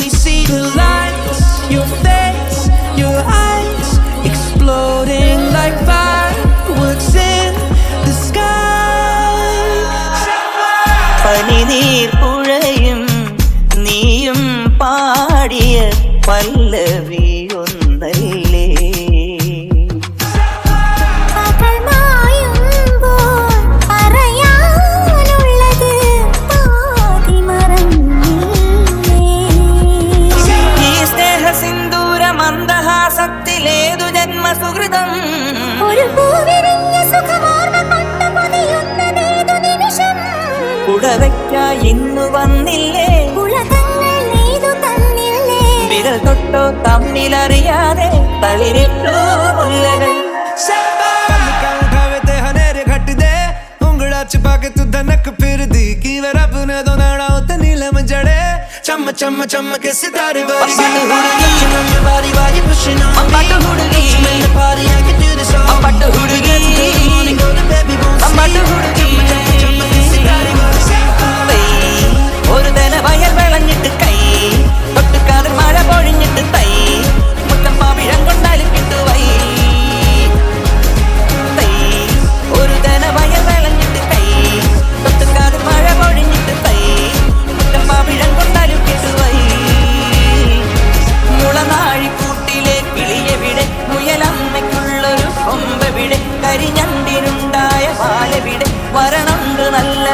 me see the lights, your face, your eyes exploding like fireworks in the sky. പനിനീർ പുഴയും നീയും പാടിയ പല്ലവി ഒന്നല്ലേ. ഈ സ്നേഹസിന്ദൂര മന്ദഹാസത്തിലേതു ജന്മസുഹൃതം. കുടവയ്ക്കായി ഇന്നു വന്നില്ലേ, വിരൽ തൊട്ടോ തമ്മിലറിയാതെ തളിരിട്ടു മുല്ലകൾ. उंगड़ा छिपा के तू धनक फिर दी कि वे रब ने तो नाड़ा उते नीलम जड़े चम चम चम के सितारे वाली बारी बारी pushing on me. Let's make the party, I can do this all night. Let's go to the morning, go to bed, we won't sleep. Chum ke sitare wali. ഒരു തന വയൽ വിളഞ്ഞിട്ട് കൈ തൊട്ടുകാതെ മഴ പൊഴിഞ്ഞിട്ട് തൈ മുത്തം പാവിഴം കൊണ്ടാലും കിട്ടുവൈ. ഒരു തന വയൽ വിളഞ്ഞിട്ട് കൈ തൊട്ടുകാതെ മഴ പൊഴിഞ്ഞിട്ട് തൈ മുത്തം പാവിഴം കൊണ്ടാലും കിട്ടുവൈ. മുളനാഴിക്കൂട്ടിലെ കിളിയെവിടെ, മുയലമ്മയ്ക്കുള്ളൊരു കൊമ്പെവിടെ, കരിഞ്ഞണ്ടിനുണ്ടായ പാലെവിടെ, വരണുണ്ട് നല്ല